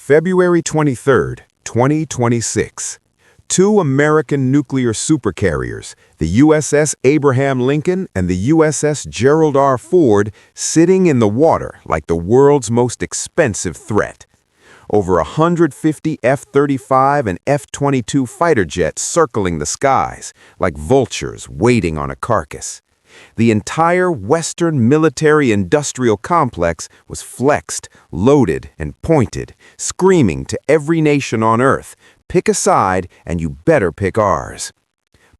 February 23, 2026. Two American nuclear supercarriers, the USS Abraham Lincoln and the USS Gerald R. sitting in the water like the world's most expensive threat. Over 150 F-35 and F-22 fighter jets circling the skies, like vultures waiting on a carcass. The entire Western military-industrial complex was flexed, loaded, and pointed, screaming to every nation on Earth, pick a side and you better pick ours.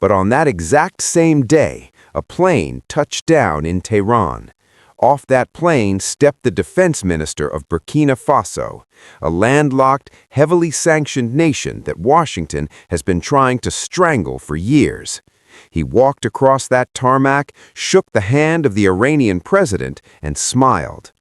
But on that exact same day, a plane touched down in Tehran. Off that plane stepped the defense minister of Burkina Faso, a landlocked, heavily sanctioned nation that Washington has been trying to strangle for years. He walked across that tarmac, shook the hand of the Iranian president, and smiled.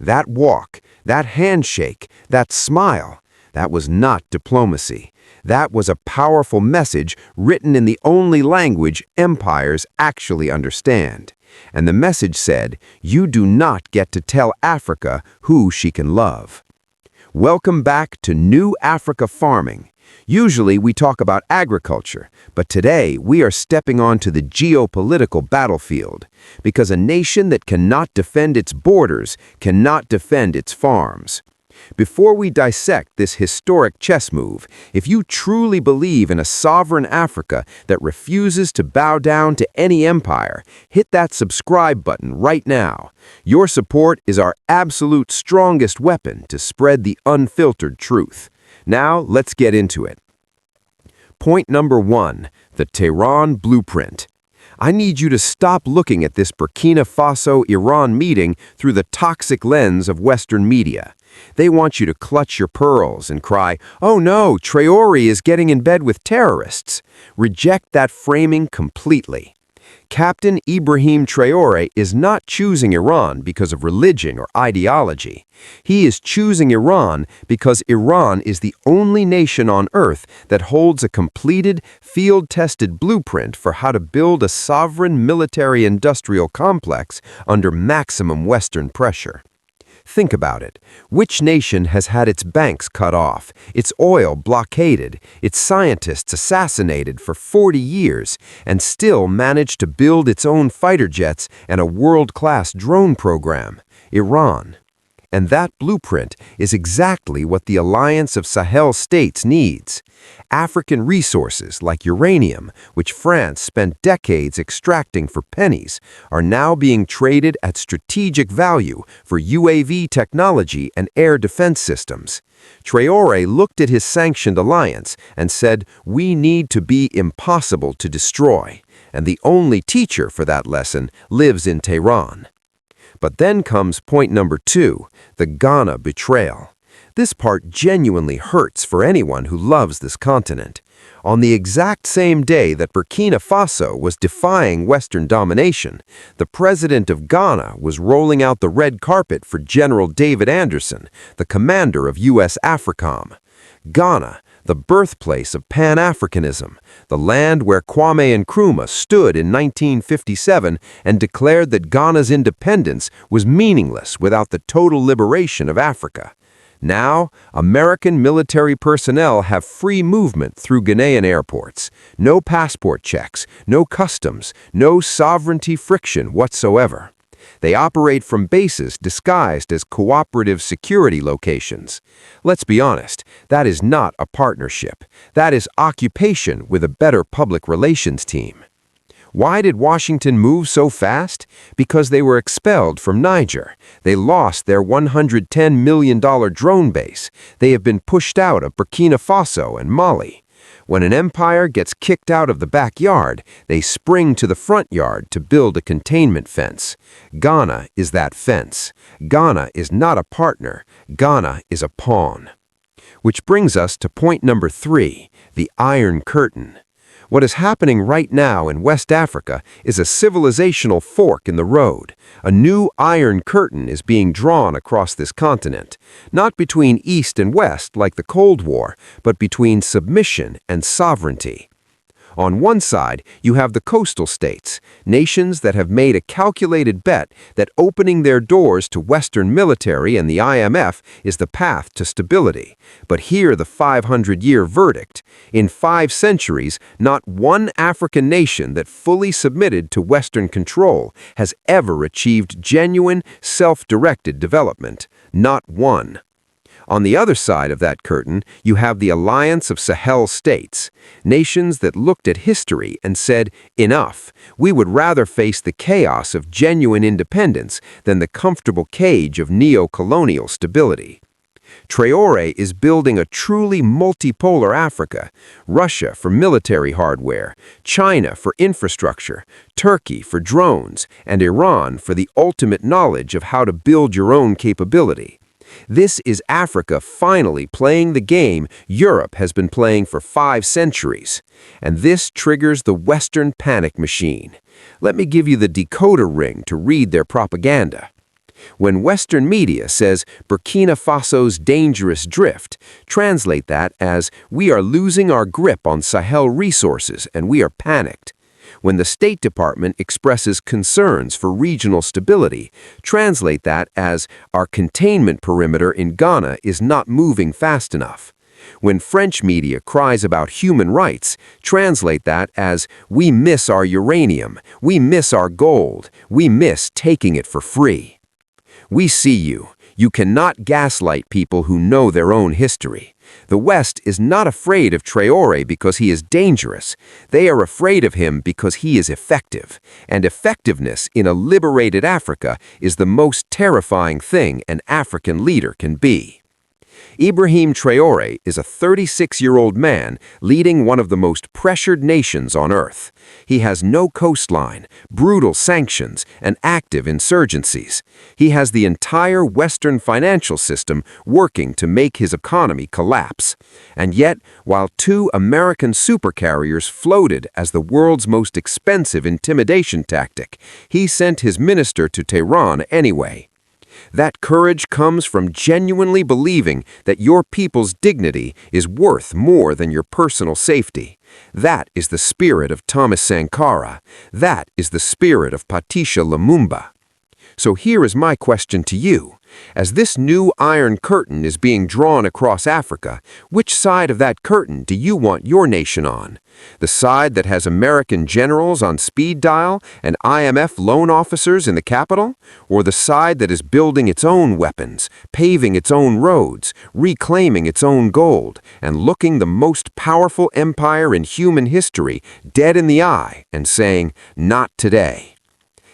That walk, that handshake, that smile, that was not diplomacy. That was a powerful message written in the only language empires actually understand. And the message said, you do not get to tell Africa who she can love. Welcome back to New Africa Farming. Usually we talk about agriculture, but today we are stepping onto the geopolitical battlefield, because a nation that cannot defend its borders cannot defend its farms. Before we dissect this historic chess move, if you truly believe in a sovereign Africa that refuses to bow down to any empire, hit that subscribe button right now. Your support is our absolute strongest weapon to spread the unfiltered truth. Now, let's get into it. Point number 1, the Tehran Blueprint. I need you to stop looking at this Burkina Faso-Iran meeting through the toxic lens of Western media. They want you to clutch your pearls and cry, "Oh no, Traoré is getting in bed with terrorists." Reject that framing completely. Captain Ibrahim Traoré is not choosing Iran because of religion or ideology. He is choosing Iran because Iran is the only nation on earth that holds a completed, field-tested blueprint for how to build a sovereign military-industrial complex under maximum Western pressure. Think about it. Which nation has had its banks cut off, its oil blockaded, its scientists assassinated for 40 years, and still managed to build its own fighter jets and a world-class drone program? Iran. And that blueprint is exactly what the Alliance of Sahel States needs. African resources like uranium, which France spent decades extracting for pennies, are now being traded at strategic value for UAV technology and air defense systems. Traoré looked at his sanctioned alliance and said, "We need to be impossible to destroy." And the only teacher for that lesson lives in Tehran. But then comes point number 2, the Ghana betrayal. This part genuinely hurts for anyone who loves this continent. On the exact same day that Burkina Faso was defying Western domination, the president of Ghana was rolling out the red carpet for General David Anderson, the commander of US AFRICOM. Ghana, the birthplace of Pan-Africanism, the land where Kwame Nkrumah stood in 1957 and declared that Ghana's independence was meaningless without the total liberation of Africa. Now, American military personnel have free movement through Ghanaian airports. No passport checks, no customs, no sovereignty friction whatsoever. They operate from bases disguised as cooperative security locations. Let's be honest, that is not a partnership. That is occupation with a better public relations team. Why did Washington move so fast? Because they were expelled from Niger. They lost their $110 million drone base. They have been pushed out of Burkina Faso and Mali. When an empire gets kicked out of the backyard, they spring to the front yard to build a containment fence. Ghana is that fence. Ghana is not a partner. Ghana is a pawn. Which brings us to point number 3, the Iron Curtain. What is happening right now in West Africa is a civilizational fork in the road. A new Iron Curtain is being drawn across this continent, not between East and West like the Cold War, but between submission and sovereignty. On one side, you have the coastal states, nations that have made a calculated bet that opening their doors to Western military and the IMF is the path to stability. But hear the 500-year verdict. In 5 centuries, not one African nation that fully submitted to Western control has ever achieved genuine, self-directed development. Not one. On the other side of that curtain, you have the Alliance of Sahel States, nations that looked at history and said, enough, we would rather face the chaos of genuine independence than the comfortable cage of neo-colonial stability. Traoré is building a truly multipolar Africa, Russia for military hardware, China for infrastructure, Turkey for drones, and Iran for the ultimate knowledge of how to build your own capability. This is Africa finally playing the game Europe has been playing for 5 centuries. And this triggers the Western panic machine. Let me give you the decoder ring to read their propaganda. When Western media says Burkina Faso's dangerous drift, translate that as we are losing our grip on Sahel resources and we are panicked. When the State Department expresses concerns for regional stability, translate that as our containment perimeter in Ghana is not moving fast enough. When French media cries about human rights, translate that as we miss our uranium, we miss our gold, we miss taking it for free. We see you. You cannot gaslight people who know their own history. The West is not afraid of Traoré because he is dangerous. They are afraid of him because he is effective. And effectiveness in a liberated Africa is the most terrifying thing an African leader can be. Ibrahim Traoré is a 36-year-old man leading one of the most pressured nations on earth. He has no coastline, brutal sanctions, and active insurgencies. He has the entire Western financial system working to make his economy collapse. And yet, while 2 American supercarriers floated as the world's most expensive intimidation tactic, he sent his minister to Tehran anyway. That courage comes from genuinely believing that your people's dignity is worth more than your personal safety. That is the spirit of Thomas Sankara. That is the spirit of Patrice Lumumba. So here is my question to you. As this new Iron Curtain is being drawn across Africa, which side of that curtain do you want your nation on? The side that has American generals on speed dial and IMF loan officers in the capital? Or the side that is building its own weapons, paving its own roads, reclaiming its own gold, and looking the most powerful empire in human history dead in the eye and saying, not today?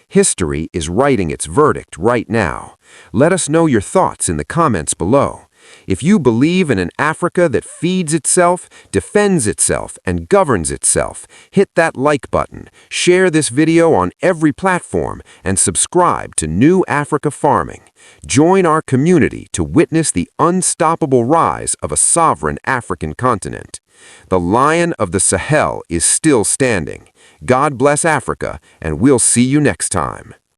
History is writing its verdict right now. Let us know your thoughts in the comments below. If you believe in an Africa that feeds itself, defends itself, and governs itself, hit that like button, share this video on every platform, and subscribe to New Africa Farming. Join our community to witness the unstoppable rise of a sovereign African continent. The Lion of the Sahel is still standing. God bless Africa, and we'll see you next time.